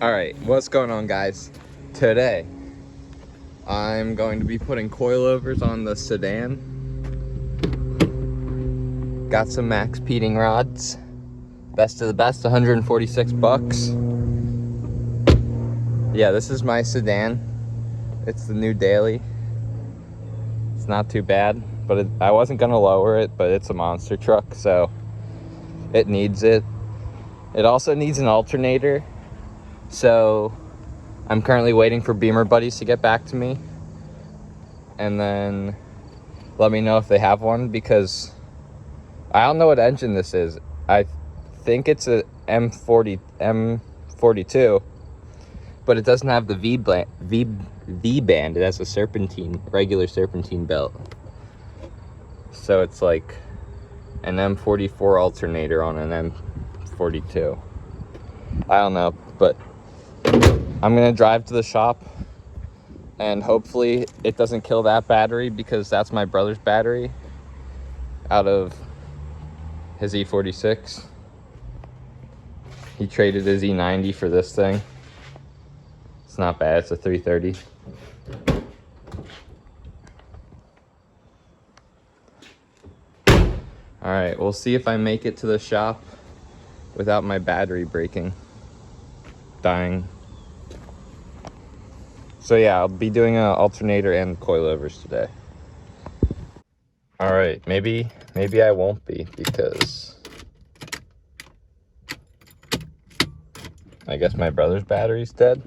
All right, what's going on, guys? Today, I'm going to be putting coilovers on the sedan. Got some Maxpeedingrods. Best of the best, 146 bucks. Yeah, this is my sedan. It's the new daily. It's not too bad, but I wasn't gonna lower it, but it's a monster truck, so it needs it. It also needs an alternator, so I'm currently waiting for Beamer buddies to get back to me and then let me know if they have one, because I don't know what engine this is. I think it's a M42, but it doesn't have the V band. It has a regular serpentine belt. So it's like an M44 alternator on an M42. I don't know, but I'm gonna drive to the shop and hopefully it doesn't kill that battery, because that's my brother's battery out of his E36. He traded his E90 for this thing. It's not bad, it's a 330. All right, we'll see if I make it to the shop without my battery dying. So yeah, I'll be doing an alternator and coilovers today. All right, maybe I won't be, because I guess my brother's battery's dead.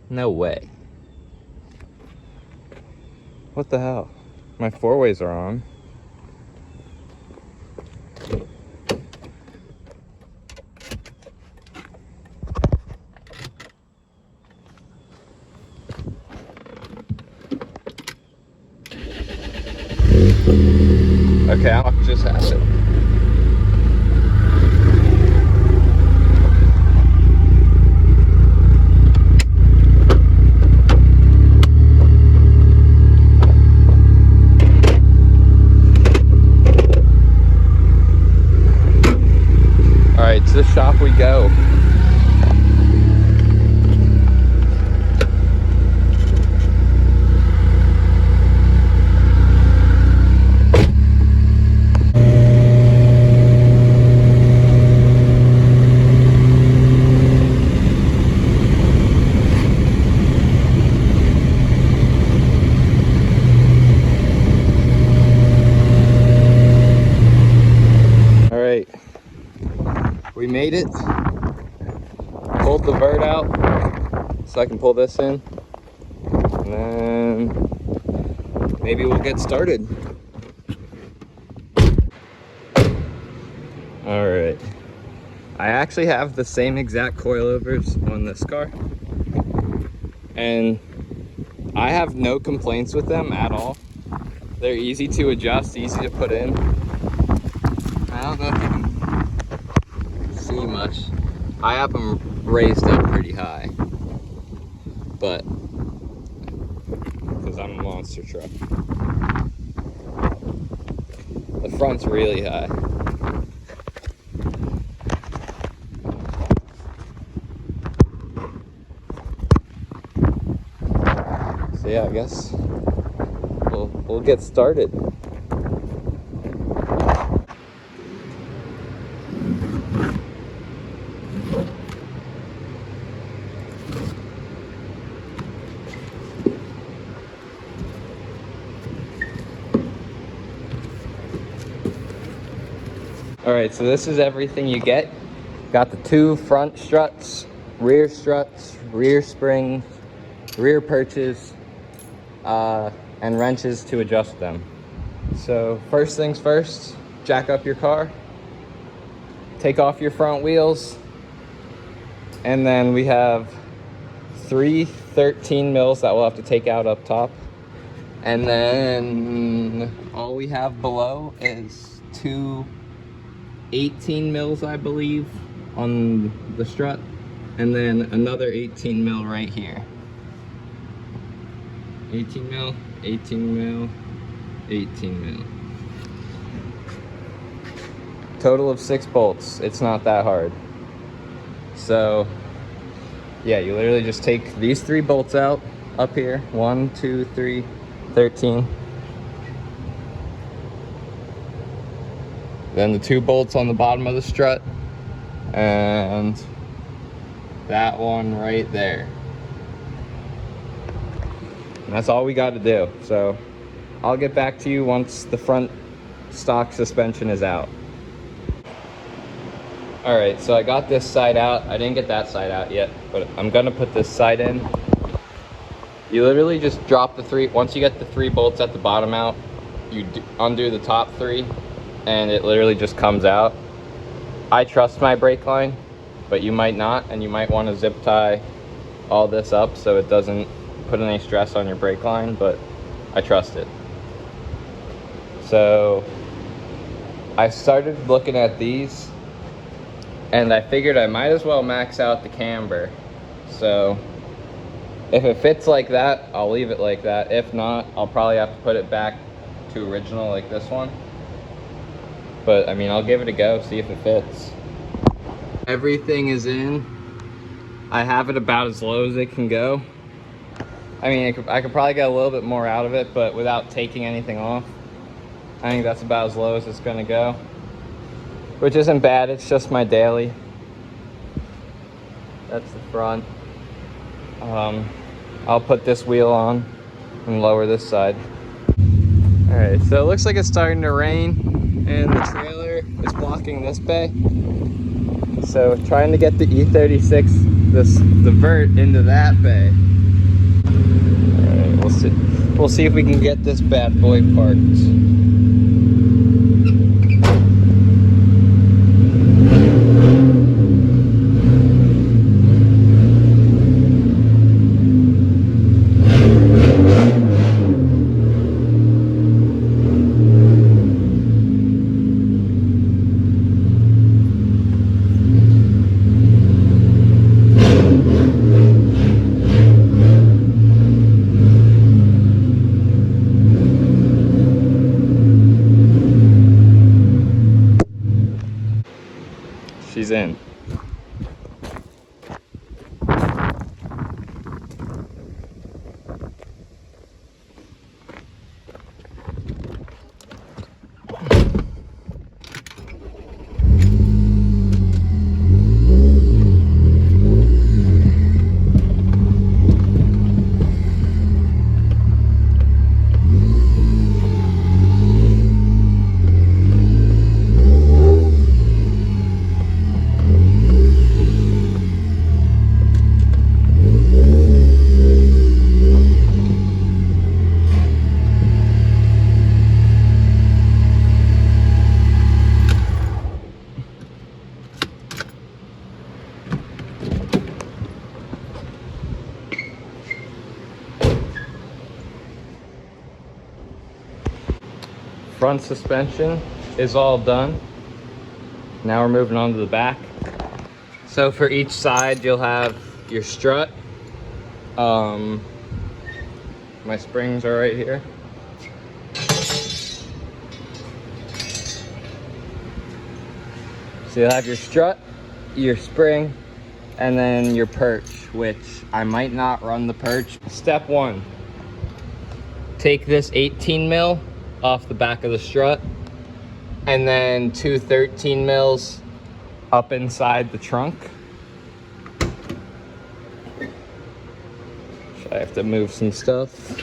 No way. What the hell? My four-ways are on. Okay, I'll just have it. All right, to the shop we go. All right, we made it. Pulled the vert out so I can pull this in, and then maybe we'll get started. All right, I actually have the same exact coilovers on this car, and I have no complaints with them at all. They're easy to adjust, easy to put in. I don't know if you can see much. I have them raised up pretty high, but because I'm a monster truck. The front's really high. So yeah, I guess we'll get started. All right, so this is everything you get. Got the two front struts, rear spring, rear perches, and wrenches to adjust them. So first things first, jack up your car, take off your front wheels, and then we have 3 13 mils that we'll have to take out up top. And then all we have below is 2 18 mils, I believe, on the strut. and then another 18 mil right here. 18 mil, 18 mil, 18 mil. Total of 6 bolts. It's not that hard. So yeah, you literally just take these 3 bolts out up here. 1, 2, 3, 13. Then the 2 bolts on the bottom of the strut, and that one right there. And that's all we got to do. So I'll get back to you once the front stock suspension is out. All right, so I got this side out. I didn't get that side out yet, but I'm gonna put this side in. You literally just drop the 3, once you get the 3 bolts at the bottom out, you undo the top 3, and it literally just comes out. I trust my brake line, but you might not, and you might want to zip tie all this up so it doesn't put any stress on your brake line, but I trust it. So I started looking at these, and I figured I might as well max out the camber. So if it fits like that, I'll leave it like that. If not, I'll probably have to put it back to original like this one. But I mean, I'll give it a go, see if it fits. Everything is in. I have it about as low as it can go. I mean, I could probably get a little bit more out of it, but without taking anything off, I think that's about as low as it's gonna go. Which isn't bad, it's just my daily. That's the front. I'll put this wheel on and lower this side. All right, so it looks like it's starting to rain, and the trailer is blocking this bay. So trying to get the e36, the vert into that bay. All right, we'll see. We'll see if we can get this bad boy parked. She's in. Front suspension is all done. Now we're moving on to the back. So for each side, you'll have your strut. My springs are right here. So you'll have your strut, your spring, and then your perch, which I might not run the perch. Step 1, take this 18 mil off the back of the strut, and then 2 13 mils up inside the trunk. I have to move some stuff.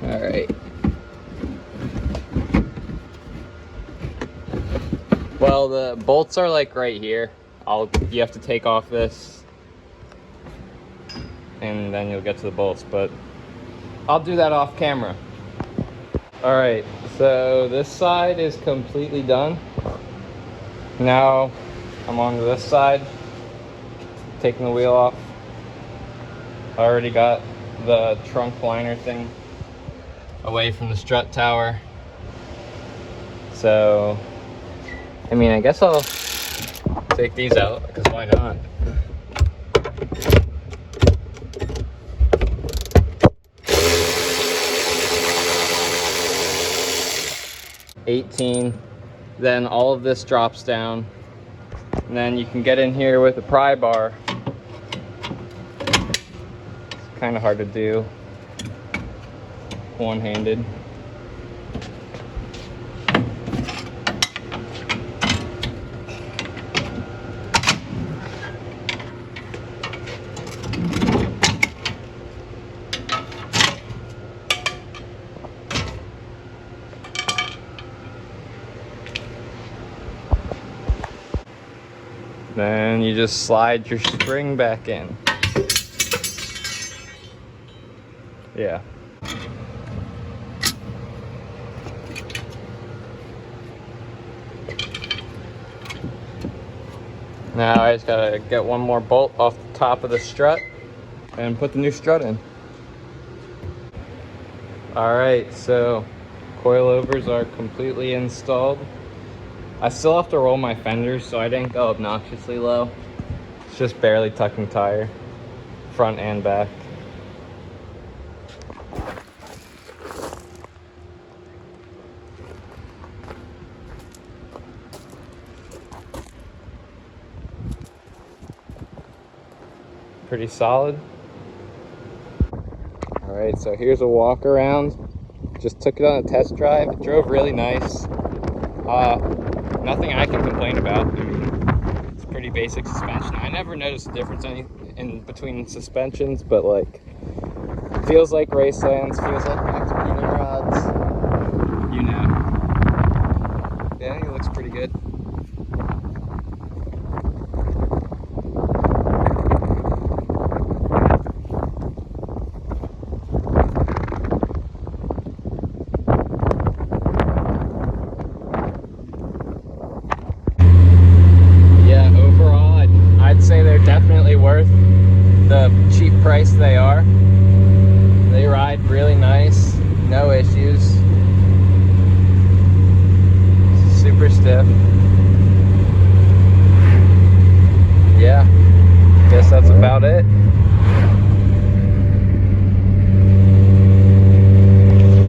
All right. Well, the bolts are like right here. You have to take off this, and then you'll get to the bolts, but I'll do that off camera. All right, so this side is completely done. Now I'm on to this side, taking the wheel off. I already got the trunk liner thing away from the strut tower. So, I mean, I guess I'll take these out, because why not? $18. Then all of this drops down. And then you can get in here with a pry bar. It's kind of hard to do one-handed. Then you just slide your spring back in. Yeah. Now I just gotta get one more bolt off the top of the strut and put the new strut in. Alright, so coilovers are completely installed. I still have to roll my fenders, so I didn't go obnoxiously low. It's just barely tucking tire, front and back. Pretty solid. Alright, so here's a walk around. Just took it on a test drive. It drove really nice. Nothing I can complain about. I mean, it's pretty basic suspension. I never noticed a difference in between suspensions, but like, feels like Racelands, feels like Maxpeedingrods. You know. Yeah, he looks pretty good. Say they're definitely worth the cheap price they are. They ride really nice, no issues.